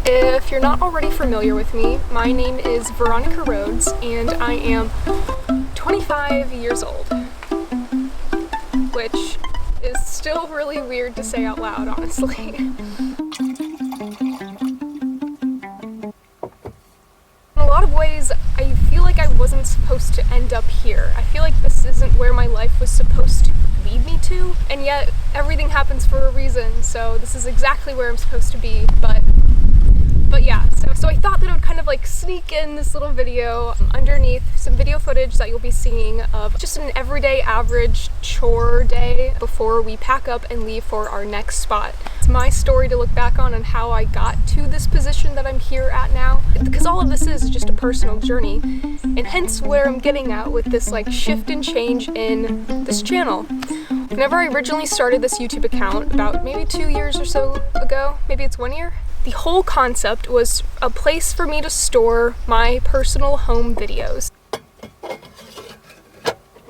If you're not already familiar with me, my name is Veronica Rhodes and I am 25 years old, which is still really weird to say out loud, honestly. In a lot of ways, I feel like I wasn't supposed to end up here. I feel like this isn't where my life was supposed to lead me to, and yet everything happens for a reason, so this is exactly where I'm supposed to be, but yeah, so I thought that I would kind of like sneak in this little video underneath some video footage that you'll be seeing of just an everyday average chore day before we pack up and leave for our next spot. It's my story to look back on and how I got to this position that I'm here at now, because all of this is just a personal journey, and hence where I'm getting at with this like shift and change in this channel. Whenever I originally started this YouTube account about maybe 2 years or so ago, maybe it's 1 year, the whole concept was a place for me to store my personal home videos.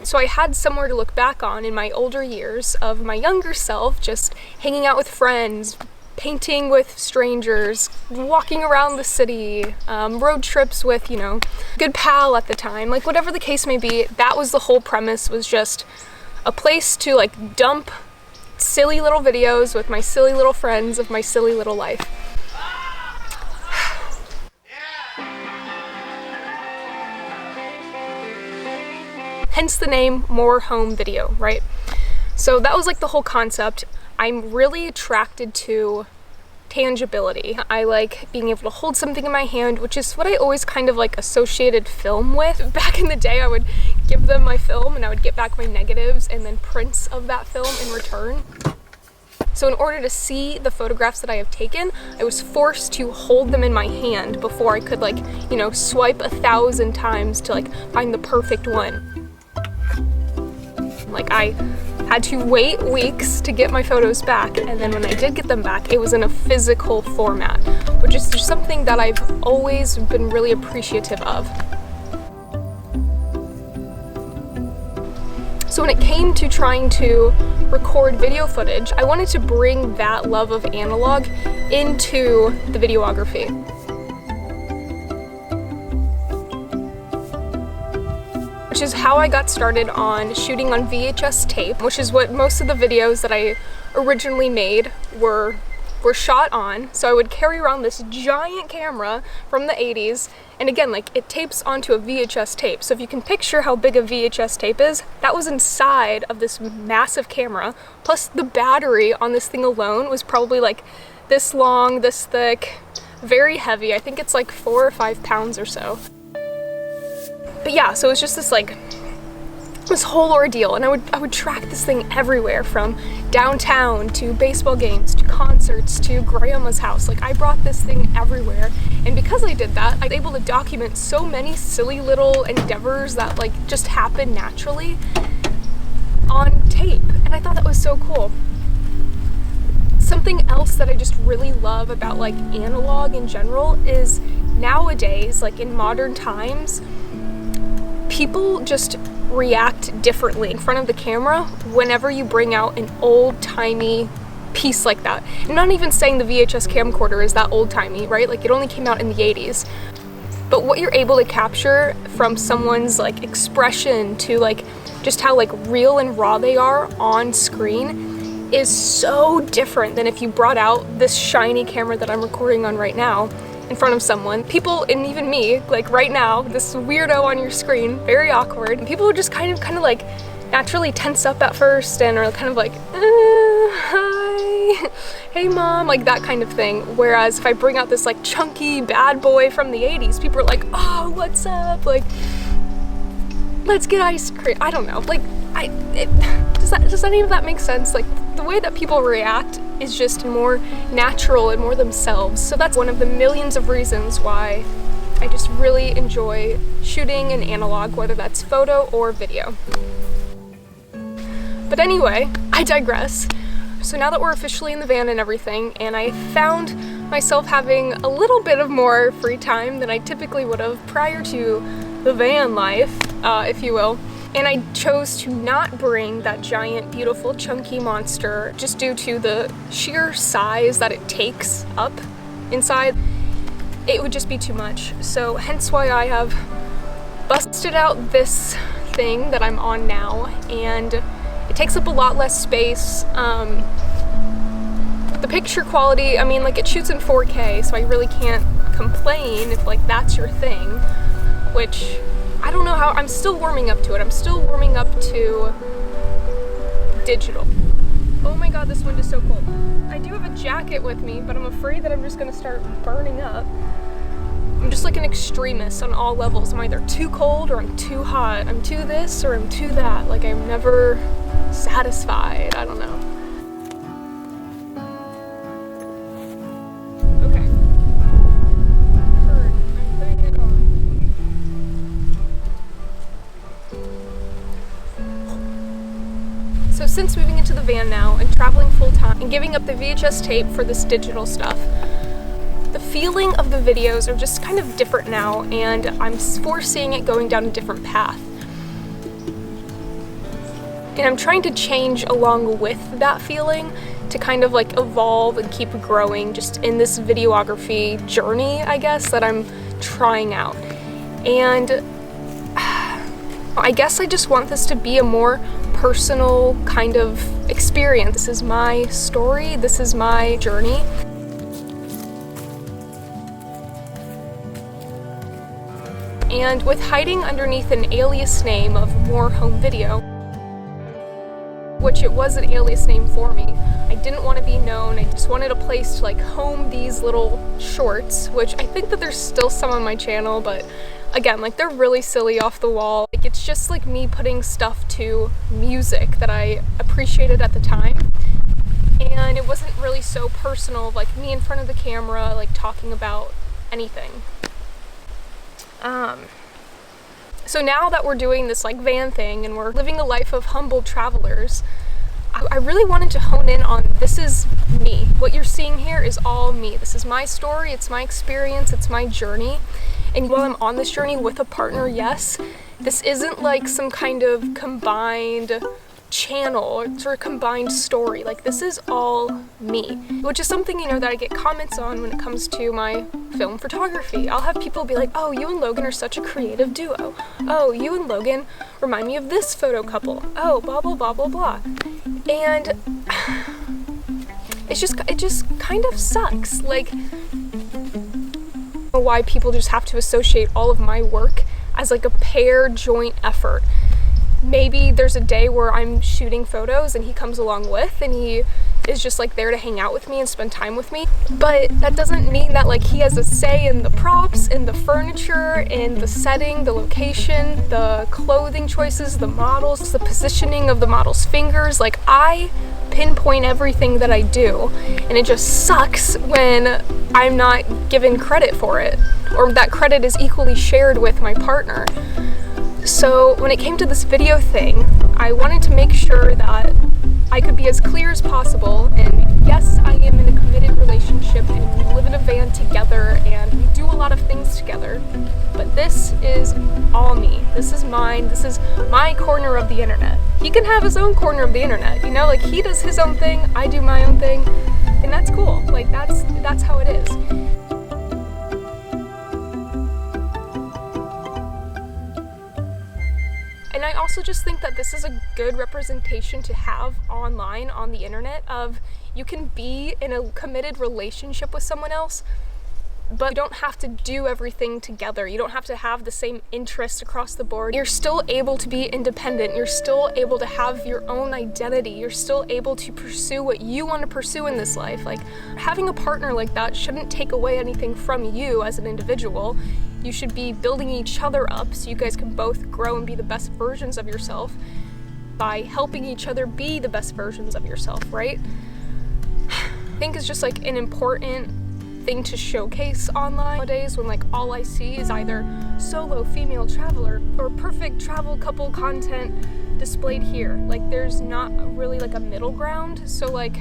So I had somewhere to look back on in my older years of my younger self, just hanging out with friends, painting with strangers, walking around the city, road trips with, you know, good pal at the time, like whatever the case may be. That was the whole premise, was just a place to like dump silly little videos with my silly little friends of my silly little life. Hence the name More Home Video, right? So that was like the whole concept. I'm really attracted to tangibility. I like being able to hold something in my hand, which is what I always kind of like associated film with. Back in the day, I would give them my film and I would get back my negatives and then prints of that film in return. So in order to see the photographs that I have taken, I was forced to hold them in my hand before I could like, you know, swipe 1,000 times to like find the perfect one. Like I had to wait weeks to get my photos back, and then when I did get them back, it was in a physical format, which is just something that I've always been really appreciative of. So when it came to trying to record video footage, I wanted to bring that love of analog into the videography. Which is how I got started on shooting on VHS tape, which is what most of the videos that I originally made were shot on. So I would carry around this giant camera from the 80s, and again, like it tapes onto a VHS tape. So if you can picture how big a VHS tape is, that was inside of this massive camera, plus the battery on this thing alone was probably like this long, this thick, very heavy. I think it's like 4 or 5 pounds or so. But yeah, so it was just this like, this whole ordeal, and I would track this thing everywhere, from downtown to baseball games to concerts to grandma's house. Like I brought this thing everywhere, and because I did that, I was able to document so many silly little endeavors that like just happen naturally on tape, and I thought that was so cool. Something else that I just really love about like analog in general is nowadays, like in modern times, people just react differently in front of the camera whenever you bring out an old-timey piece like that. I'm not even saying the VHS camcorder is that old-timey, right? Like it only came out in the 80s. But what you're able to capture from someone's like expression to like just how like real and raw they are on screen is so different than if you brought out this shiny camera that I'm recording on right now in front of someone. People, and even me, like right now, this weirdo on your screen, very awkward, and people would just kind of like naturally tense up at first and are kind of like, hi, hey mom, like that kind of thing. Whereas if I bring out this like chunky bad boy from the 80s, people are like, oh, what's up? Like, let's get ice cream. I don't know, like, does any of that make sense? Like, the way that people react is just more natural and more themselves. So that's one of the millions of reasons why I just really enjoy shooting in analog, whether that's photo or video. But anyway, I digress. So now that we're officially in the van and everything, and I found myself having a little bit of more free time than I typically would have prior to the van life, if you will, and I chose to not bring that giant, beautiful, chunky monster just due to the sheer size that it takes up inside. it would just be too much. So hence why I have busted out this thing that I'm on now, and it takes up a lot less space. The picture quality, I mean, like, it shoots in 4K, so I really can't complain if, like, that's your thing, which I don't know how, I'm still warming up to it. I'm still warming up to digital. Oh my god, this wind is so cold. I do have a jacket with me, but I'm afraid that I'm just gonna start burning up. I'm just like an extremist on all levels. I'm either too cold or I'm too hot. I'm too this or I'm too that. Like, I'm never satisfied. I don't know. Okay. I'm putting it on. So since moving into the van now and traveling full time and giving up the VHS tape for this digital stuff, the feeling of the videos are just kind of different now, and I'm foreseeing it going down a different path. And I'm trying to change along with that feeling to kind of like evolve and keep growing just in this videography journey, I guess, that I'm trying out. And I guess I just want this to be a more personal kind of experience. This is my story, this is my journey. And with hiding underneath an alias name of More Home Video, which it was an alias name for me, I didn't want to be known. I just wanted a place to like home these little shorts, which I think that there's still some on my channel, but again, like, they're really silly, off the wall. Like, it's just like me putting stuff to music that I appreciated at the time. And it wasn't really so personal, like me in front of the camera, like talking about anything. So now that we're doing this like van thing and we're living a life of humble travelers, I really wanted to hone in on, this is me. What you're seeing here is all me. This is my story, it's my experience, it's my journey. And while I'm on this journey with a partner, yes, this isn't like some kind of combined channel or combined story. Like, this is all me, which is something, you know, that I get comments on when it comes to my film photography. I'll have people be like, oh, you and Logan are such a creative duo. Oh, you and Logan remind me of this photo couple. Oh, blah, blah, blah, blah, blah. And it just kind of sucks. Like, why people just have to associate all of my work as like a pair joint effort. Maybe there's a day where I'm shooting photos and he comes along with, and he is just like there to hang out with me and spend time with me. But that doesn't mean that like he has a say in the props, in the furniture, in the setting, the location, the clothing choices, the models, the positioning of the model's fingers. Like, I pinpoint everything that I do, and it just sucks when I'm not given credit for it, or that credit is equally shared with my partner. So when it came to this video thing, I wanted to make sure that I could be as clear as possible. And yes, I am in a committed relationship and we live in a van together and we do a lot of things together, but this is all me. This is mine. This is my corner of the internet. He can have his own corner of the internet, you know, like, he does his own thing, I do my own thing, and that's cool. Like, that's how it is. And I also just think that this is a good representation to have online on the internet of, you can be in a committed relationship with someone else, but you don't have to do everything together. You don't have to have the same interests across the board. You're still able to be independent. You're still able to have your own identity. You're still able to pursue what you want to pursue in this life. Like, having a partner like that shouldn't take away anything from you as an individual. You should be building each other up so you guys can both grow and be the best versions of yourself by helping each other be the best versions of yourself, right? I think it's just like an important thing to showcase online nowadays, when like all I see is either solo female traveler or perfect travel couple content displayed here. Like, there's not really like a middle ground. So like,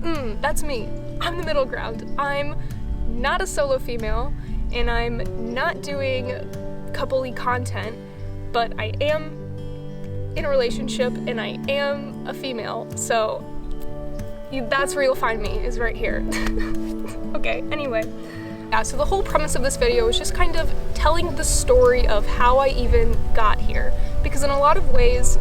that's me. I'm the middle ground. I'm not a solo female, and I'm not doing couple-y content, but I am in a relationship and I am a female, so that's where you'll find me, is right here. Okay, anyway, Yeah, so the whole premise of this video is just kind of telling the story of how I even got here. Because in a lot of ways,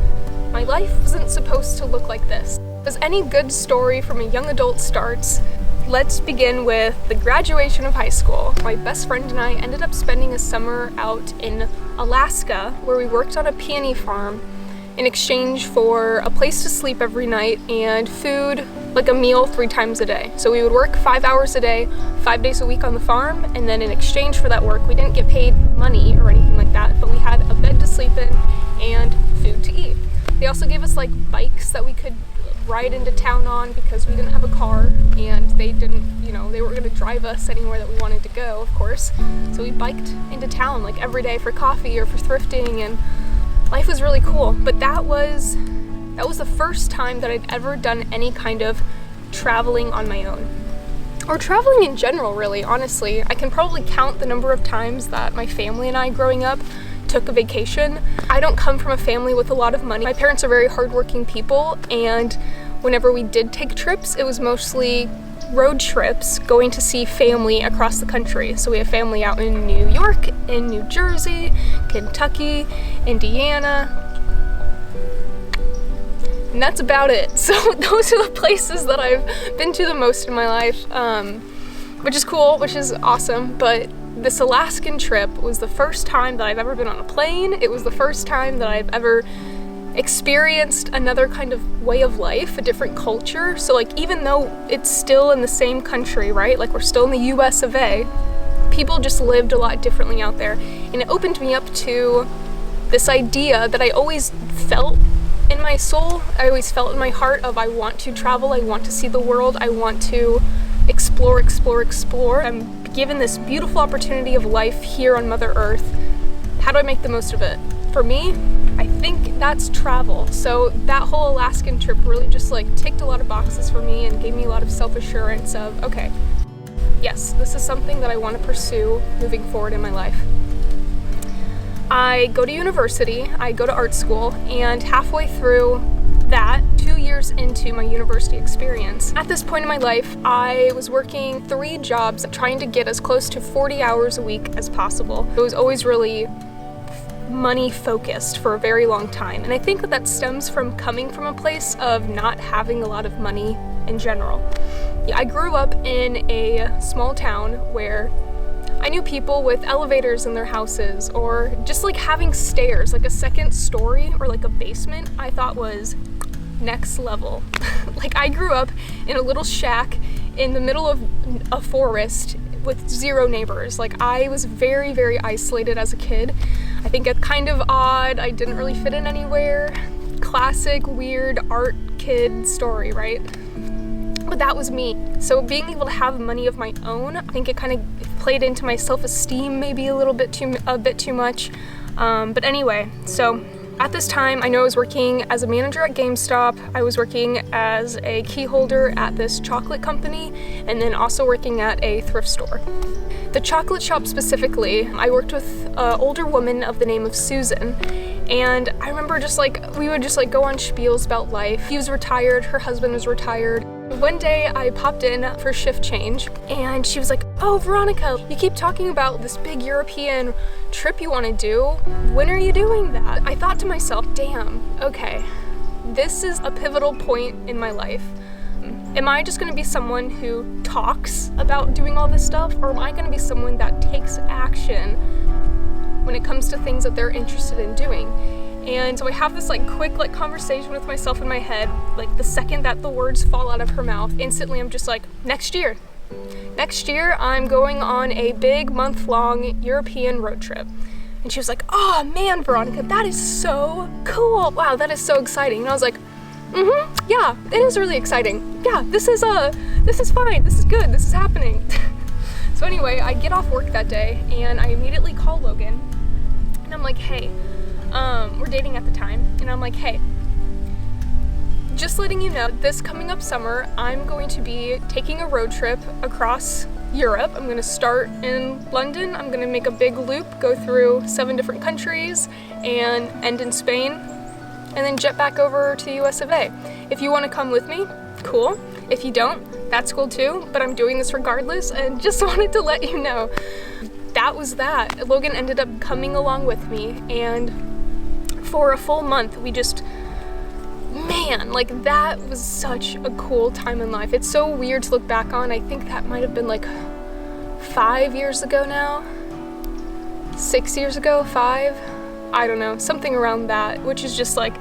my life wasn't supposed to look like this. As any good story from a young adult starts, let's begin with the graduation of high school. My best friend and I ended up spending a summer out in Alaska where we worked on a peony farm in exchange for a place to sleep every night and food, like a meal 3 times a day. So we would work 5 hours a day, 5 days a week on the farm, and then in exchange for that work, we didn't get paid money or anything like that, but we had a bed to sleep in and food to eat. They also gave us like bikes that we could ride into town on because we didn't have a car and they didn't, they weren't going to drive us anywhere that we wanted to go, of course. So we biked into town like every day for coffee or for thrifting, and life was really cool. But that was the first time that I'd ever done any kind of traveling on my own. Or traveling in general, really, honestly. I can probably count the number of times that my family and I growing up took a vacation. I don't come from a family with a lot of money. My parents are very hardworking people, and whenever we did take trips, it was mostly road trips going to see family across the country. So we have family out in New York, in New Jersey, Kentucky, Indiana, and that's about it. So those are the places that I've been to the most in my life, which is cool, which is awesome. But this Alaskan trip was the first time that I've ever been on a plane. It was the first time that I've ever experienced another kind of way of life, a different culture. So like, even though it's still in the same country, right? Like we're still in the US of A, people just lived a lot differently out there. And it opened me up to this idea that I always felt in my soul, I always felt in my heart of I want to travel, I want to see the world, I want to explore. I'm given this beautiful opportunity of life here on Mother Earth. How do I make the most of it? For me, I think that's travel. So that whole Alaskan trip really just like ticked a lot of boxes for me and gave me a lot of self-assurance of, okay, yes, this is something that I want to pursue moving forward in my life. I go to university, I go to art school, and halfway through that, 2 years into my university experience, at this point in my life, I was working 3 jobs trying to get as close to 40 hours a week as possible. It was always really money focused for a very long time, and I think that stems from coming from a place of not having a lot of money in general. Yeah, I grew up in a small town where I knew people with elevators in their houses, or just like having stairs, like a second story or like a basement, I thought was next level. Like I grew up in a little shack in the middle of a forest with 0 neighbors. Like I was very, very isolated as a kid. I think it's kind of odd. I didn't really fit in anywhere. Classic weird art kid story, right? But that was me. So being able to have money of my own, I think it kind of played into my self-esteem maybe a bit too much. But anyway, so at this time, I know I was working as a manager at GameStop, I was working as a key holder at this chocolate company, and then also working at a thrift store. The chocolate shop specifically, I worked with an older woman of the name of Susan, and I remember we would just go on spiels about life. He was retired, her husband was retired. One day I popped in for shift change and she was like, "Oh, Veronica, you keep talking about this big European trip you want to do. When are you doing that?" I thought to myself, damn, okay, this is a pivotal point in my life. Am I just going to be someone who talks about doing all this stuff, or am I going to be someone that takes action when it comes to things that they're interested in doing? And so I have this quick conversation with myself in my head, the second that the words fall out of her mouth, instantly I'm just like, next year I'm going on a big month-long European road trip. And she was like, "Oh man, Veronica, that is so cool. Wow, that is so exciting." And I was like, yeah, it is really exciting. Yeah, this is fine, this is good, this is happening. So anyway, I get off work that day and I immediately call Logan and I'm like, "Hey, we're dating at the time," and I'm like, "Hey, just letting you know, this coming up summer, I'm going to be taking a road trip across Europe. I'm going to start in London, I'm going to make a big loop, go through 7 different countries, and end in Spain, and then jet back over to the US of A. If you want to come with me, cool. If you don't, that's cool too, but I'm doing this regardless and just wanted to let you know. That was that. Logan ended up coming along with me, and for a full month we just, man, like that was such a cool time in life. It's so weird to look back on. I think that might have been like 5 years ago now, 6 years ago, 5, I don't know, something around that, which is just like,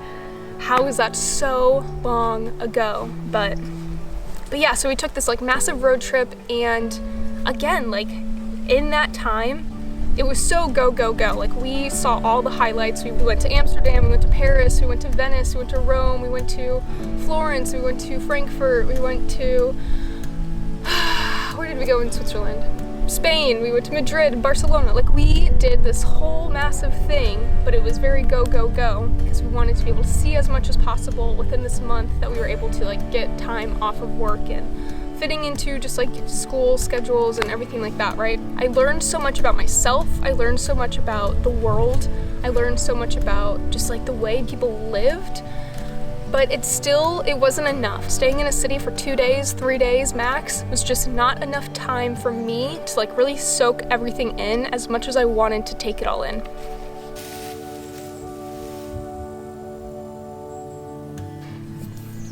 how is that so long ago? But yeah, so we took this like massive road trip, and again, like in that time, it was so go, go, go. Like we saw all the highlights. We went to Amsterdam, we went to Paris, we went to Venice, we went to Rome, we went to Florence, we went to Frankfurt, we went to, where did we go in Switzerland? Spain, we went to Madrid, Barcelona. Like we did this whole massive thing, but it was very go, go, go, because we wanted to be able to see as much as possible within this month that we were able to like get time off of work and fitting into just like school schedules and everything like that, right? I learned so much about myself. I learned so much about the world. I learned so much about just like the way people lived, but it wasn't enough. Staying in a city for 2 days, 3 days max was just not enough time for me to like really soak everything in as much as I wanted to take it all in.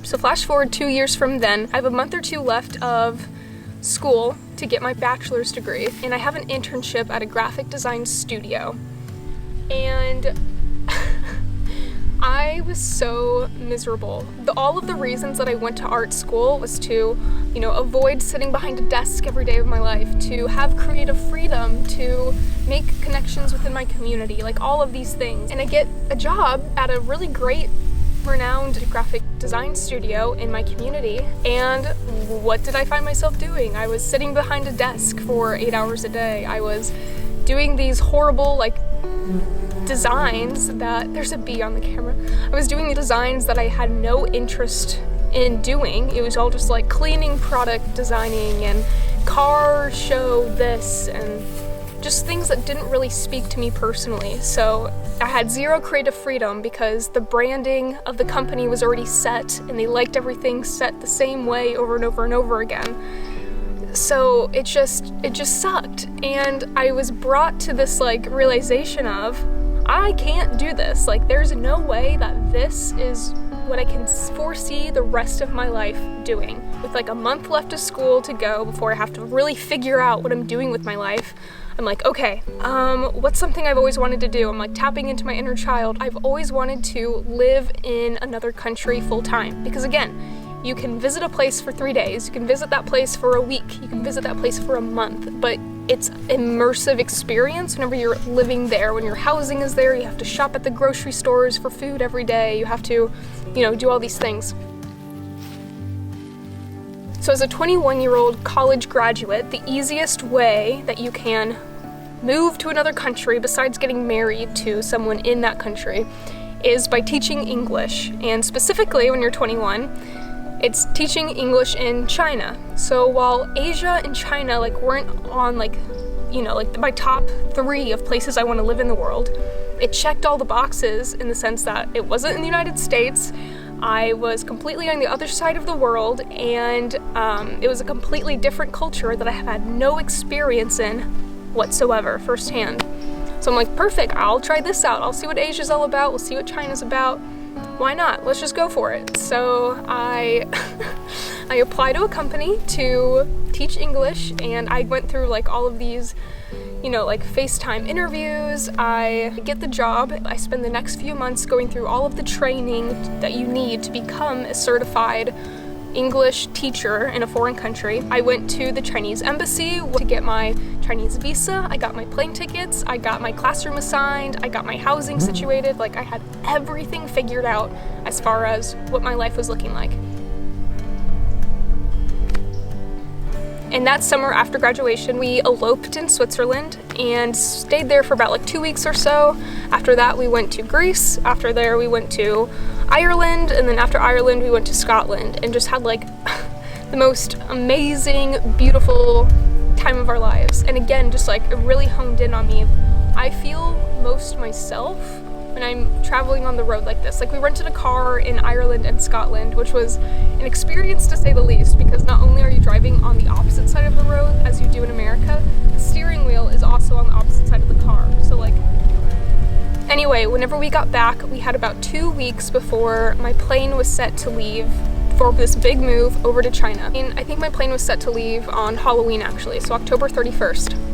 So flash forward 2 years from then, I have a month or two left of school to get my bachelor's degree, and I have an internship at a graphic design studio. And I was so miserable. All of the reasons that I went to art school was to, you know, avoid sitting behind a desk every day of my life, to have creative freedom, to make connections within my community, like all of these things. And I get a job at a really great, renowned graphic design studio in my community, and what did I find myself doing? I was sitting behind a desk for 8 hours a day. I was doing these horrible like designs that, there's a bee on the camera. I was doing the designs that I had no interest in doing. It was all just like cleaning product designing and car show this and just things that didn't really speak to me personally. So I had zero creative freedom because the branding of the company was already set and they liked everything set the same way over and over and over again. So it just sucked. And I was brought to this like realization of, I can't do this. Like there's no way that this is what I can foresee the rest of my life doing. With like a month left of school to go before I have to really figure out what I'm doing with my life, I'm like, okay, what's something I've always wanted to do? I'm like tapping into my inner child. I've always wanted to live in another country full time, because again, you can visit a place for 3 days, you can visit that place for a week, you can visit that place for a month, but it's immersive experience whenever you're living there. When your housing is there, you have to shop at the grocery stores for food every day, you have to, you know, do all these things. So as a 21-year-old college graduate, the easiest way that you can move to another country besides getting married to someone in that country is by teaching English. And specifically when you're 21, it's teaching English in China. So while Asia and China like weren't on like, you know, like my top 3 of places I want to live in the world, it checked all the boxes in the sense that it wasn't in the United States, I was completely on the other side of the world, and it was a completely different culture that I have had no experience in whatsoever firsthand. So I'm like, perfect, I'll try this out. I'll see what Asia's all about. We'll see what China's about. Why not? Let's just go for it. So I applied to a company to teach English, and I went through like all of these, you know, like FaceTime interviews. I get the job. I spend the next few months going through all of the training that you need to become a certified English teacher in a foreign country. I went to the Chinese embassy to get my Chinese visa. I got my plane tickets. I got my classroom assigned. I got my housing situated. Like I had everything figured out as far as what my life was looking like. And that summer after graduation, we eloped in Switzerland and stayed there for about like 2 weeks or so. After that, we went to Greece. After there, we went to Ireland. And then after Ireland, we went to Scotland and just had like the most amazing, beautiful time of our lives. And again, just like it really honed in on me. I feel most myself and I'm traveling on the road like this. Like, we rented a car in Ireland and Scotland, which was an experience to say the least, because not only are you driving on the opposite side of the road as you do in America, the steering wheel is also on the opposite side of the car. So like, anyway, whenever we got back, we had about 2 weeks before my plane was set to leave for this big move over to China. And I think my plane was set to leave on Halloween, actually, so October 31st.